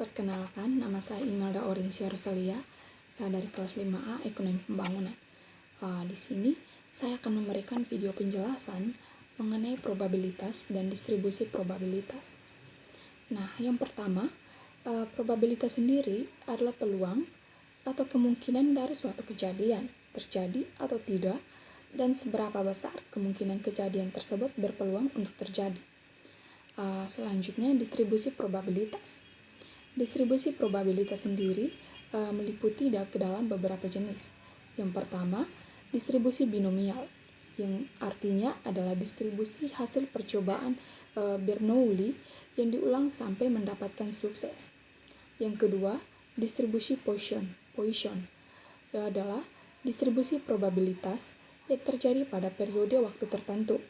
Perkenalkan, nama saya Imelda Orinsia Rosalia. Saya dari kelas 5A Ekonomi Pembangunan. Di sini saya akan memberikan video penjelasan mengenai probabilitas dan distribusi probabilitas. Nah, yang pertama, probabilitas sendiri adalah peluang atau kemungkinan dari suatu kejadian terjadi atau tidak, dan seberapa besar kemungkinan kejadian tersebut berpeluang untuk terjadi. Selanjutnya, distribusi probabilitas. Distribusi probabilitas sendiri meliputi ke dalam beberapa jenis. Yang pertama, distribusi binomial, yang artinya adalah distribusi hasil percobaan Bernoulli yang diulang sampai mendapatkan sukses. Yang kedua, distribusi Poisson adalah distribusi probabilitas yang terjadi pada periode waktu tertentu,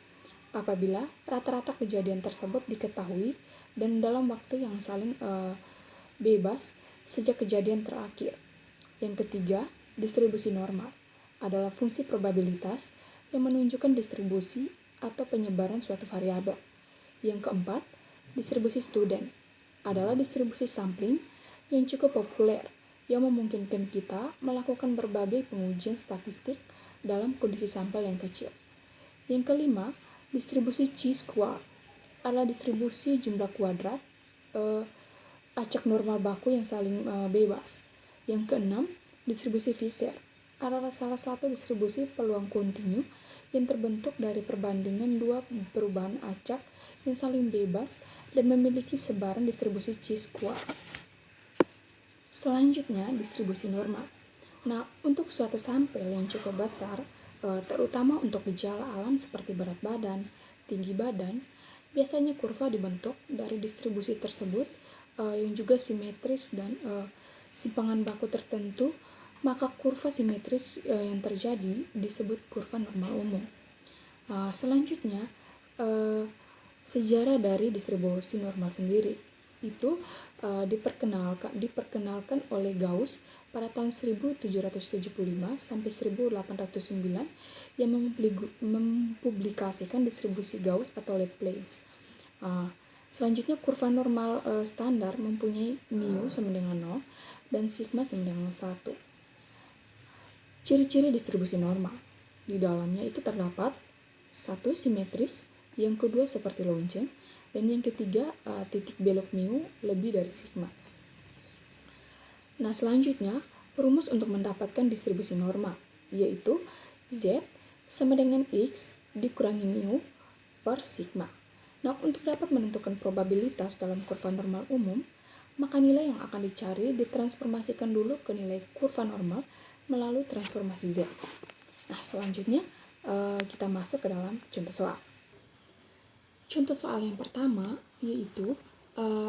apabila rata-rata kejadian tersebut diketahui dan dalam waktu yang saling bebas sejak kejadian terakhir. Yang ketiga, distribusi normal adalah fungsi probabilitas yang menunjukkan distribusi atau penyebaran suatu variabel. Yang keempat, distribusi student adalah distribusi sampling yang cukup populer yang memungkinkan kita melakukan berbagai pengujian statistik dalam kondisi sampel yang kecil. Yang kelima, distribusi chi-square adalah distribusi jumlah kuadrat acak normal baku yang saling bebas. Yang keenam, distribusi Fisher adalah salah satu distribusi peluang kontinu yang terbentuk dari perbandingan dua perubahan acak yang saling bebas dan memiliki sebaran distribusi chi-square. Selanjutnya, distribusi normal. Nah, untuk suatu sampel yang cukup besar, terutama untuk gejala alam seperti berat badan, tinggi badan, biasanya kurva dibentuk dari distribusi tersebut yang juga simetris dan simpangan baku tertentu, maka kurva simetris yang terjadi disebut kurva normal umum. Selanjutnya, sejarah dari distribusi normal sendiri itu diperkenalkan oleh Gauss pada tahun 1775 sampai 1809 yang mempublikasikan distribusi Gauss atau Laplace. Selanjutnya, kurva normal standar mempunyai mu sama dengan 0 dan sigma sama dengan 1. Ciri-ciri distribusi normal. Di dalamnya itu terdapat satu, simetris, yang kedua seperti lonceng, dan yang ketiga titik belok mu lebih dari sigma. Nah, selanjutnya rumus untuk mendapatkan distribusi normal, yaitu Z sama dengan X dikurangi mu per sigma. Nah, untuk dapat menentukan probabilitas dalam kurva normal umum, maka nilai yang akan dicari ditransformasikan dulu ke nilai kurva normal melalui transformasi Z. Nah, selanjutnya kita masuk ke dalam contoh soal. Contoh soal yang pertama yaitu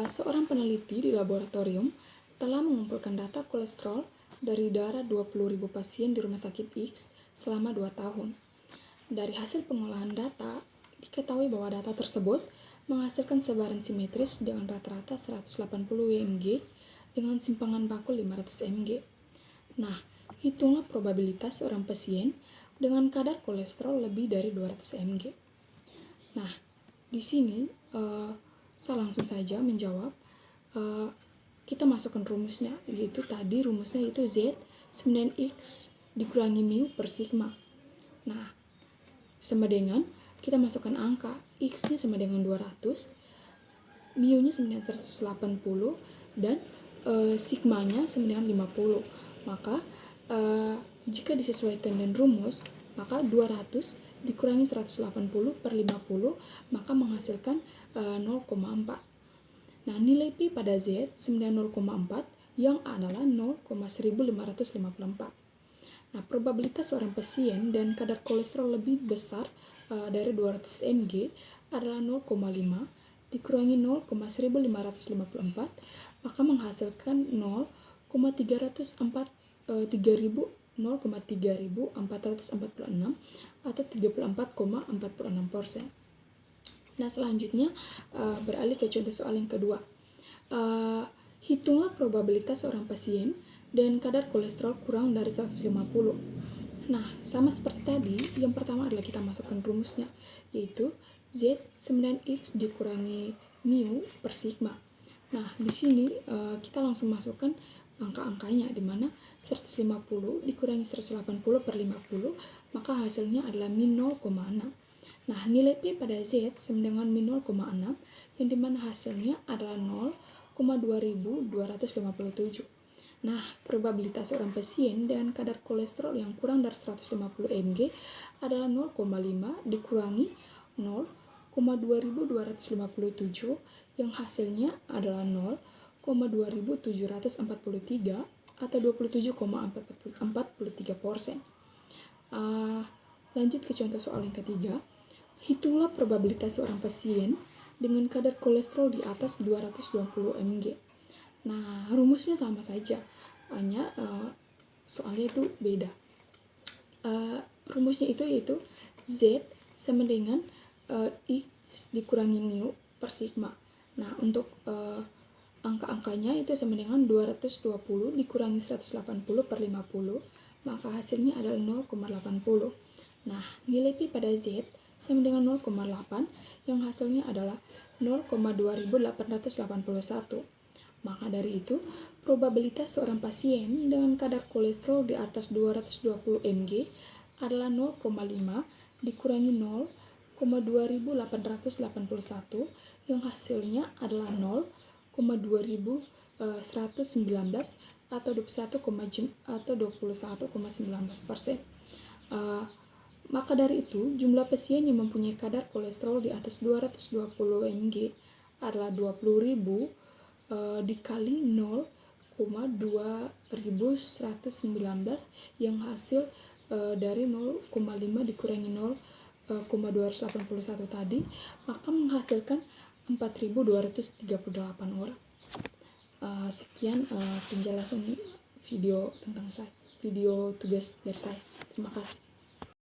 seorang peneliti di laboratorium telah mengumpulkan data kolesterol dari darah 20.000 pasien di rumah sakit X selama 2 tahun. Dari hasil pengolahan data, diketahui bahwa data tersebut menghasilkan sebaran simetris dengan rata-rata 180 Wmg dengan simpangan baku 500 mg. Nah, hitunglah probabilitas seorang pasien dengan kadar kolesterol lebih dari 200 mg. Nah, di sini saya langsung saja menjawab. Kita masukkan rumusnya, yaitu tadi rumusnya itu Z 9X dikurangi mu per sigma. Nah, sama dengan kita masukkan angka, X-nya sama dengan 200, mu-nya sama dengan 180, dan sigma-nya sama dengan 50. Maka jika disesuaikan dengan rumus, maka 200 dikurangi 180 per 50, maka menghasilkan 0,4. Nah, nilai Pi pada Z sama dengan 0,4 yang adalah 0,1554. Nah, probabilitas seorang pasien dan kadar kolesterol lebih besar dari 200 mg adalah 0,5 dikurangi 0,1554, maka menghasilkan 0,3446 atau 34,46%. Nah, selanjutnya beralih ke contoh soal yang kedua. Hitunglah probabilitas seorang pasien dan kadar kolesterol kurang dari 150. Nah, sama seperti tadi, yang pertama adalah kita masukkan rumusnya, yaitu Z 9X dikurangi mu per sigma. Nah, di sini kita langsung masukkan angka-angkanya, di mana 150 dikurangi 180 per 50, maka hasilnya adalah min 0,6. Nah, nilai P pada Z sama dengan min 0,6, yang dimana hasilnya adalah 0,2257. Nah, probabilitas seorang pasien dengan kadar kolesterol yang kurang dari 150 mg adalah 0,5 dikurangi 0,2257, yang hasilnya adalah 0,2743 atau 27,43%. Lanjut ke contoh soal yang ketiga. Hitunglah probabilitas seorang pasien dengan kadar kolesterol di atas 220 mg. Nah, rumusnya sama saja, hanya soalnya itu beda. Rumusnya itu yaitu Z sama dengan X dikurangi mu per sigma. Nah, untuk angka-angkanya itu sama dengan 220 dikurangi 180 per 50, maka hasilnya adalah 0,80. Nah, nilai P pada Z sama dengan 0,8, yang hasilnya adalah 0,2881. Maka dari itu, probabilitas seorang pasien dengan kadar kolesterol di atas 220 mg adalah 0,5 dikurangi 0,2881, yang hasilnya adalah 0,2119 atau 21,19%. Maka dari itu, jumlah pasien yang mempunyai kadar kolesterol di atas 220 mg adalah 20.000 dikali 0,2119, yang hasil dari 0,5 dikurangi 0,281 tadi, maka menghasilkan 4.238 orang. Sekian penjelasan video tentang saya, video tugas dari saya. Terima kasih.